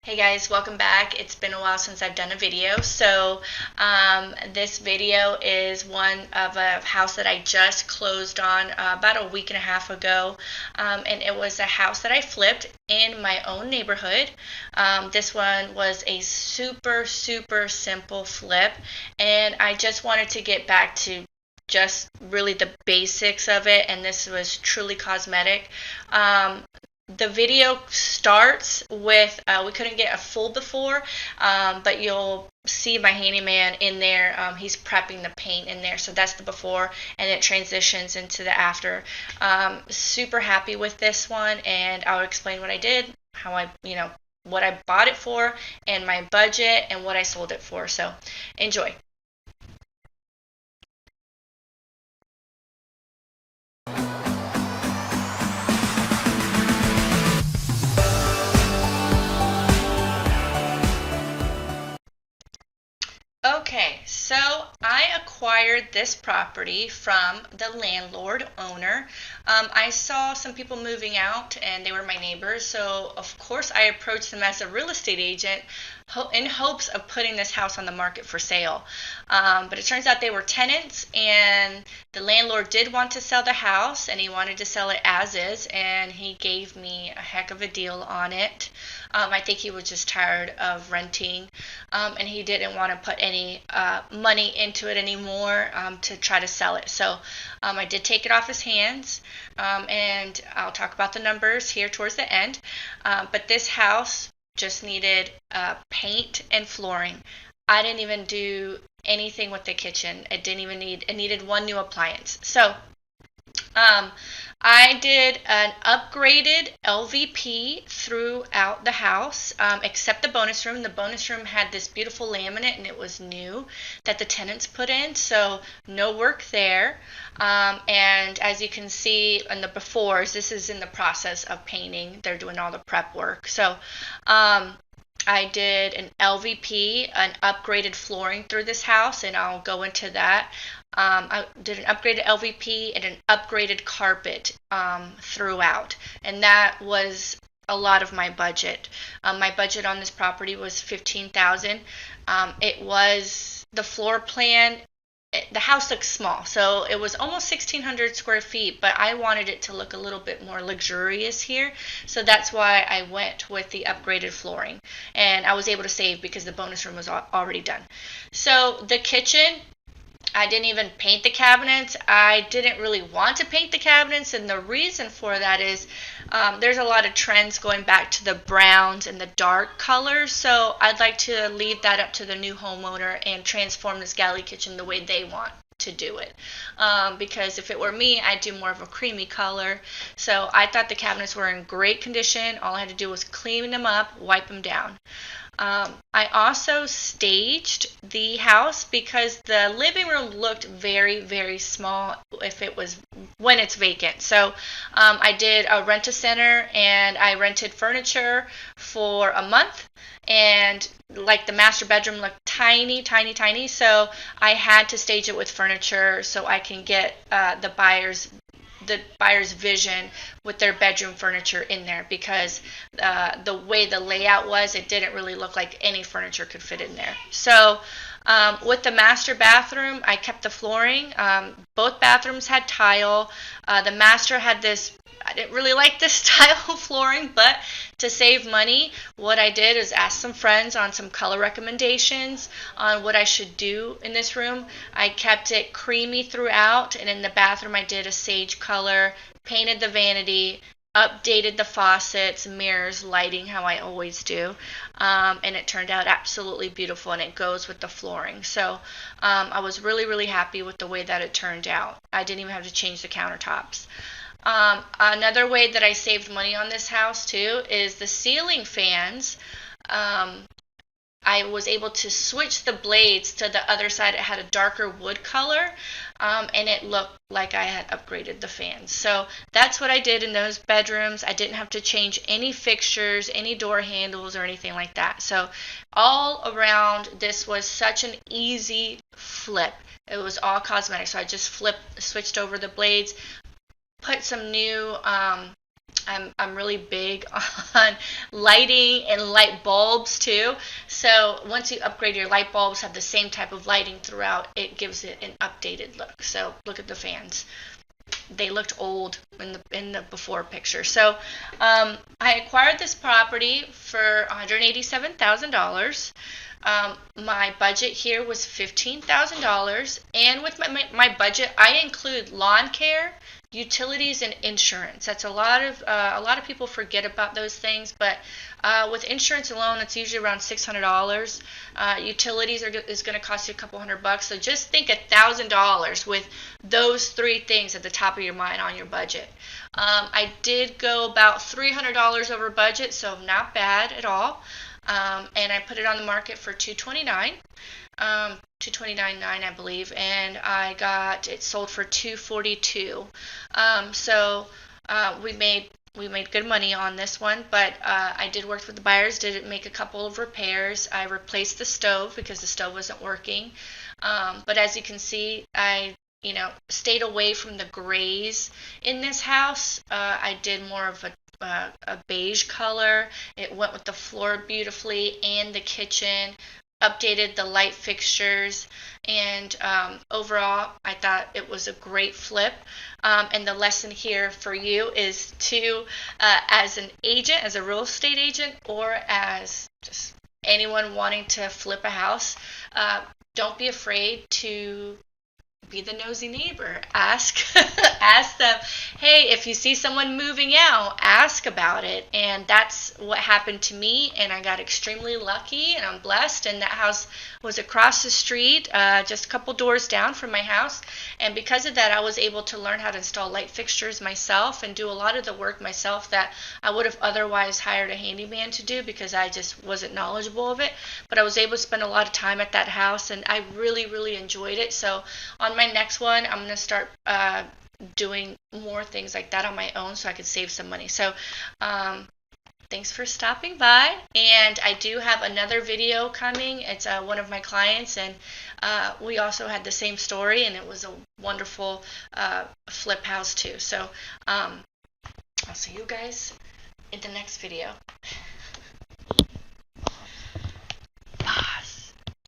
Hey guys, welcome back. It's been a while since I've done a video. This video is one of a house that I just closed on about a week and a half ago. And it was a house that I flipped in my own neighborhood. This one was a super simple flip, and I just wanted to get back to just really the basics of it, and this was truly cosmetic. The video starts with, we couldn't get a full before, but you'll see my handyman in there. He's prepping the paint in there, so that's the before, and it transitions into the after. Super happy with this one, and I'll explain what I did, how what I bought it for, and my budget, and what I sold it for. So enjoy. Okay, so I acquired this property from the landlord owner. I saw some people moving out and they were my neighbors, so of course I approached them as a real estate agent in hopes of putting this house on the market for sale. But it turns out they were tenants, and the landlord did want to sell the house, and he wanted to sell it as is, and he gave me a heck of a deal on it. I think he was just tired of renting, and he didn't want to put any money into it anymore to try to sell it. So I did take it off his hands, and I'll talk about the numbers here towards the end. But this house just needed paint and flooring. I didn't even do anything with the kitchen. It needed one new appliance. So I did an upgraded LVP throughout the house, except the bonus room. The bonus room had this beautiful laminate, and it was new that the tenants put in, so no work there. And as you can see in the befores, this is in the process of painting. They're doing all the prep work. So I did an LVP, an upgraded flooring through this house, and I'll go into that. I did an upgraded LVP and an upgraded carpet throughout, and that was a lot of my budget. My budget on this property was $15,000. It was the floor plan. The house looks small, so it was almost 1,600 square feet, but I wanted it to look a little bit more luxurious here, so that's why I went with the upgraded flooring, and I was able to save because the bonus room was already done. So the kitchen, I didn't even paint the cabinets. I didn't really want to paint the cabinets, and the reason for that is there's a lot of trends going back to the browns and the dark colors, so I'd like to leave that up to the new homeowner and transform this galley kitchen the way they want to do it. Because if it were me, I'd do more of a creamy color. So I thought the cabinets were in great condition. All I had to do was clean them up, wipe them down. I also staged the house because the living room looked very small when it's vacant. So I did a rent-a-center, and I rented furniture for a month, and like the master bedroom looked tiny, so I had to stage it with furniture so I can get the buyer's vision with their bedroom furniture in there, because the way the layout was, it didn't really look like any furniture could fit in there. So with the master bathroom, I kept the flooring. Both bathrooms had tile. The master had this, I didn't really like this style of flooring, but to save money, what I did is ask some friends on some color recommendations on what I should do in this room. I kept it creamy throughout, and in the bathroom I did a sage color, painted the vanity, updated the faucets, mirrors, lighting, how I always do, and it turned out absolutely beautiful, and it goes with the flooring. So I was really happy with the way that it turned out. I didn't even have to change the countertops. Another way that I saved money on this house too is the ceiling fans. I was able to switch the blades to the other side. It had a darker wood color, and it looked like I had upgraded the fans. So that's what I did in those bedrooms. I didn't have to change any fixtures, any door handles, or anything like that. So all around, this was such an easy flip. It was all cosmetic. So I just switched over the blades, put some new I'm really big on lighting and light bulbs too. So once you upgrade your light bulbs, have the same type of lighting throughout, it gives it an updated look. So look at the fans. They looked old in the before picture. So I acquired this property for $187,000. My budget here was $15,000, and with my budget, I include lawn care, utilities, and insurance. That's a lot of people forget about those things, but with insurance alone, it's usually around $600. Utilities is going to cost you a couple $100. So just think $1,000 with those three things at the top of your mind on your budget. I did go about $300 over budget, so not bad at all. And I put it on the market for $229, 229.9 I believe, and I got it sold for $242. So we made good money on this one, but I did work with the buyers, did make a couple of repairs. I replaced the stove because the stove wasn't working. But as you can see, I stayed away from the grays in this house. I did more of a beige color. It went with the floor beautifully and the kitchen. Updated the light fixtures, and overall, I thought it was a great flip. And the lesson here for you is to, as an agent, as a real estate agent, or as just anyone wanting to flip a house, don't be afraid to be the nosy neighbor. Ask ask them, hey, if you see someone moving out, ask about it. And that's what happened to me, and I got extremely lucky, and I'm blessed. And that house was across the street, just a couple doors down from my house. And because of that, I was able to learn how to install light fixtures myself and do a lot of the work myself that I would have otherwise hired a handyman to do because I just wasn't knowledgeable of it. But I was able to spend a lot of time at that house, and I really, really enjoyed it. So on my next one, I'm going to start doing more things like that on my own so I could save some money. So thanks for stopping by, and I do have another video coming. It's one of my clients, and we also had the same story, and it was a wonderful flip house too. So I'll see you guys in the next video.